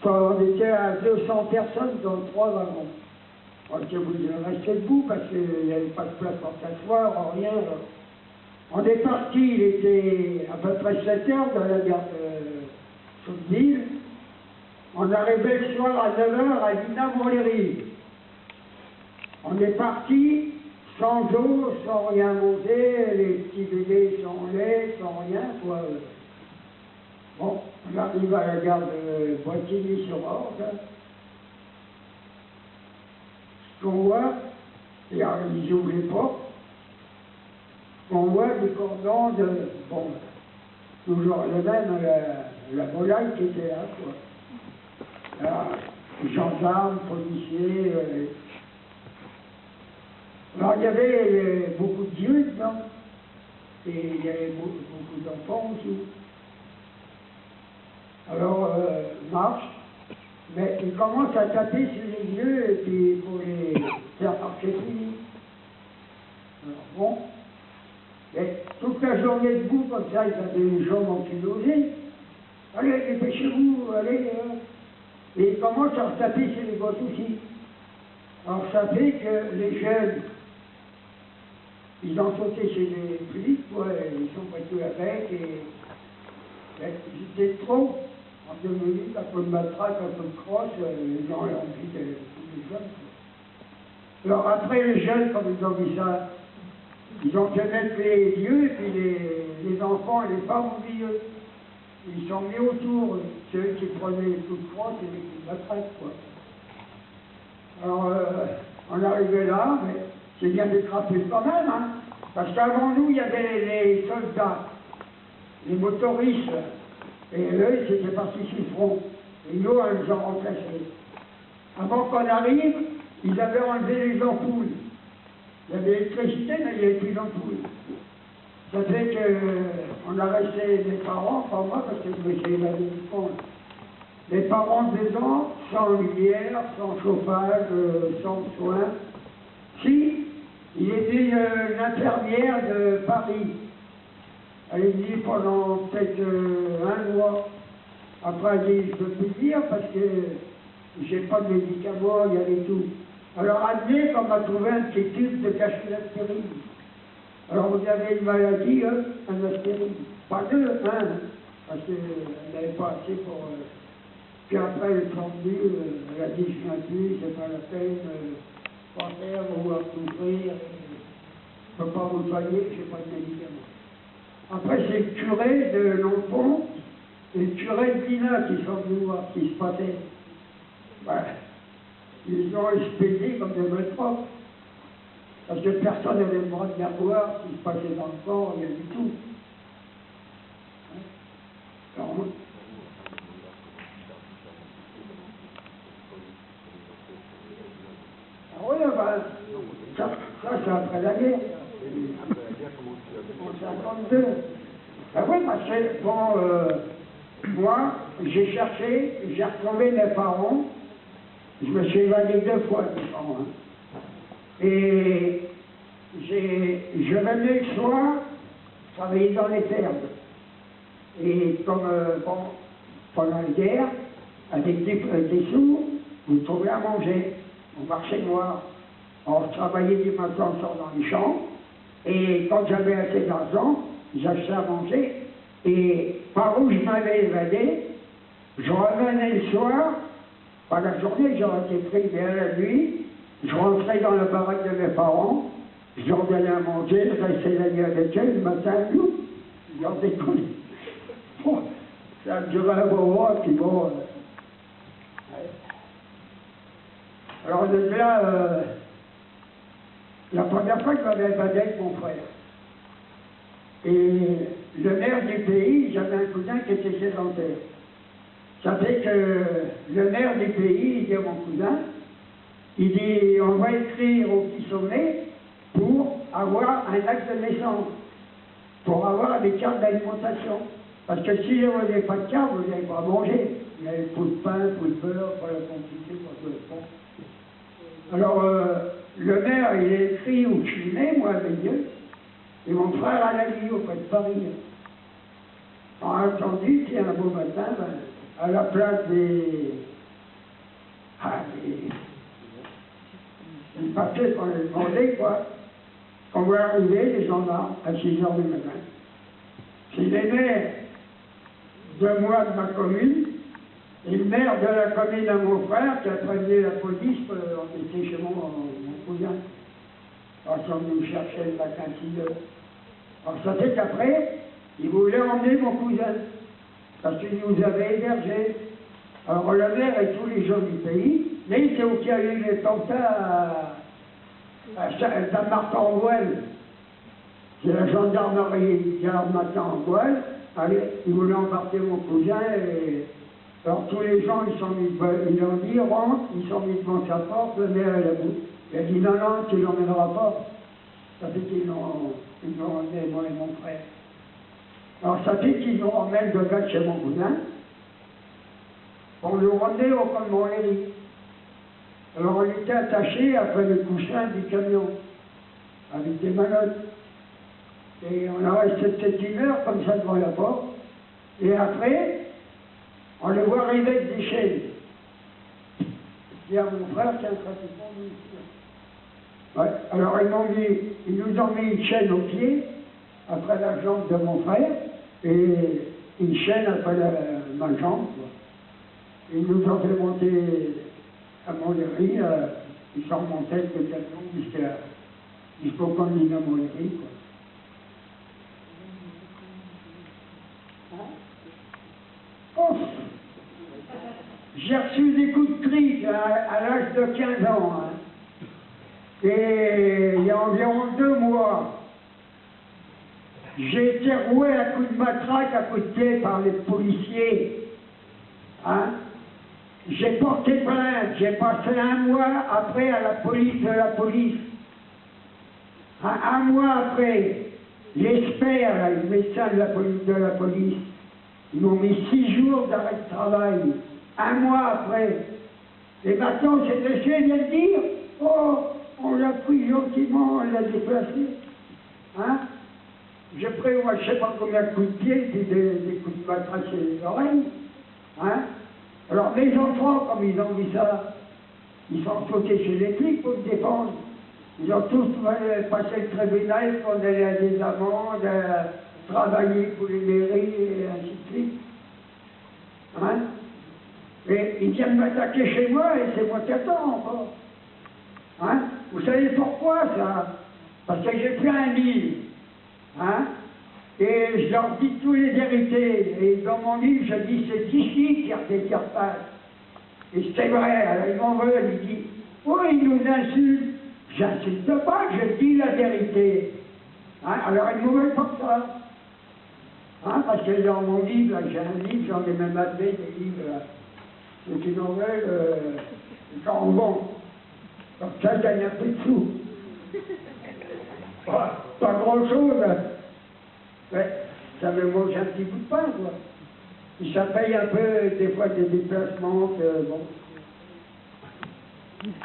on était à 200 personnes dans 3 wagons. On était obligé de rester debout parce qu'il n'y avait pas de place pour s'asseoir, rien. On est parti, il était à peu près 7 heures dans la gare de Sotteville. On arrivait le soir à 9 heures à Dinard-les-Rives. On est parti sans eau, sans rien manger, les petits bébés sans lait, sans rien, quoi. Bon, on arrive à la gare de Bretigny-sur-Orge. Ce qu'on voit, et alors ils ouvrent les portes, on voit des cordons de, bon, toujours le même, la volaille qui était là, quoi. Alors, gendarmes, policiers. Alors il y avait beaucoup de vieux dedans, et il y avait beaucoup d'enfants aussi. Alors, marche, mais ils commencent à taper sur les vieux, et puis il faut les faire marcher plus. Alors bon, et toute la journée debout, comme ça, ils avaient les jambes ankylosées. Allez, dépêchez-vous, allez. Et ils commencent à taper sur les gosses aussi. Alors ça fait que les jeunes, ils ont sauté chez les flics, ouais, ils sont battus avec, et ils étaient trop. En 2 minutes, un peu de matraque, un peu de crosse, les gens ont envie de tous les jeunes. Alors après, les jeunes, comme ils ont vu ça, ils ont fait mettre les vieux, et puis les enfants et les femmes au milieu. Ils sont mis autour, ceux qui prenaient les coups de crosse et les coups de matraque, quoi. Alors, on arrivait là, mais c'est bien détrapé quand même, hein, parce qu'avant nous, il y avait les soldats, les motoristes, et eux, ils étaient partis sur le front. Et nous, on les a remplacés. Avant qu'on arrive, ils avaient enlevé les ampoules. Il y avait l'électricité, mais il n'y avait plus d'ampoules. Ça fait qu'on a resté mes parents, pas moi, parce que je me suis évadé du fond. Les parents dedans, sans lumière, sans chauffage, sans soins. Si, il était une infirmière de Paris. Elle est venue pendant peut-être 1 mois. Après, elle dit, je ne peux plus dire parce que j'ai pas de médicaments, il y avait tout. Alors, admet qu'on m'a trouvé un petit tube de cachet d'aspirine. Alors, vous avez une maladie, un aspirine. Pas 2, 1, parce qu'elle n'avait pas assez pour... Puis après, elle est tendue, elle a dit, je viens plus, c'est pas la peine, pas faire, on va souffrir, je ne peux pas vous soigner, je n'ai pas de médicaments. Après, c'est le curé de Longpont et le curé de Pina qui sont venus voir ce qui se passait. Ben, ils ont expédié comme des malpropres. Parce que personne n'avait le droit de bien voir ce qui se passait dans le corps, rien du tout. Alors, oui, ben, ça c'est après la guerre. En 52. Ben oui, parce que, bon, moi, j'ai cherché, j'ai retrouvé mes parents. Je me suis évadé 2 fois, mes parents. Hein. Et je venais le soir travailler dans les fermes. Et comme, bon, pendant la guerre, avec des sous, vous trouvez à manger. On marchait noir. On travaillait du matin au soir dans les champs. Et quand j'avais assez d'argent, j'achetais à manger. Et par où je m'avais évadé, je revenais le soir. Par la journée, j'aurais été pris, mais à la nuit, je rentrais dans la baraque de mes parents. Je leur donnais à manger, je restais la nuit avec eux. Le matin, ils en décollaient. Bon, ça durait un moment, puis bon... Alors de là, la première fois que je m'avais évadé avec mon frère. Et le maire du pays, j'avais un cousin qui était sédentaire. Ça fait que le maire du pays, il dit à mon cousin, il dit, on va écrire au petit sommet pour avoir un acte de naissance, pour avoir des cartes d'alimentation. Parce que si vous n'avez pas de carte, vous n'allez pas manger. Il y a peu de pain, peu de beurre, pas la quantité, pas de pain. Alors, le maire, il a écrit où je suis né, moi, avec Dieu, et mon frère à la vie, auprès de Paris. On a attendu, puis un beau matin, ben, à la place passait pour les demander, quoi, qu'on voit arriver les gendarmes à 6 heures du matin. C'est les maires de moi, de ma commune, et le maire de la commune à mon frère qui a prévenu la police, on était chez mon cousin. Alors ils sont venus me chercher le matin à 6 heures. Alors ça fait qu'après, ils voulaient emmener mon cousin, parce qu'il nous avait hébergés. Alors le maire et tous les gens du pays, mais c'est où il y a eu l'attentat à Saint-Martin-en-Gouel. C'est la gendarmerie qui a remonté en Gouel. Allez, ils voulaient embarquer mon cousin et... Alors tous les gens, ils ont dit, rentre, ils sont mis devant sa porte, le maire est debout. Il a dit, non, non, tu ne l'emmèneras pas. Ça fait qu'ils l'ont emmené, moi et mon frère. Alors ça fait qu'ils nous emmènent de gars chez mon cousin, pour nous ramener au camp de Montlhéry. Alors on était attachés après le coussin du camion, avec des manottes. Et on a resté peut-être 1 heure comme ça devant la porte. Et après, on les voit arriver avec des chaînes. Je dis à mon frère, tiens, pratiquement, ouais. Alors ils nous ont mis une chaîne au pied, après la jambe de mon frère, et une chaîne après ma jambe, quoi. Ils nous ont fait monter à Montlhéry, ils sont remontés avec le camion jusqu'au commune à Montlhéry, quoi. Oh. J'ai reçu des coups de cric à l'âge de 15 ans. Hein. Et il y a environ 2 mois, j'ai été roué à coups de matraque, à coups de pied par les policiers. Hein. J'ai porté plainte, j'ai passé 1 mois après à la police de la police. 1 mois après, l'expert, le médecin de la police, ils m'ont mis 6 jours d'arrêt de travail. 1 mois après. Et maintenant, cet monsieur vient de dire, oh, on l'a pris gentiment, on l'a déplacé. Hein? J'ai pris, moi, je ne sais pas combien de coups de pied, puis des coups de matraque sur les oreilles. Hein? Alors, mes enfants, comme ils ont vu ça, ils sont sautés chez les flics pour me défendre. Ils ont tous passé le tribunal, condamné à des amendes, travaillé pour les mairies, et ainsi de suite. Hein? Et ils viennent m'attaquer chez moi et c'est moi qui attends encore. Hein? Vous savez pourquoi ça? Parce que j'ai pris un livre. Hein? Et je leur dis toutes les vérités. Et dans mon livre, je dis c'est ici qui repasse. Et c'est vrai. Alors ils m'en veulent. Ils disent oh, ils nous insultent. J'insulte pas, je dis la vérité. Hein? Alors ils ne me veulent pas que ça. Hein? Parce que dans mon livre, j'ai un livre, j'en ai même appelé des livres. Ceux qui n'en veulent, quand on vend. Comme ça, il gagne un peu de sous. Pas grand-chose. Ouais, ça me mange un petit bout de pain, quoi. Et ça paye un peu, des fois, des déplacements, que, bon.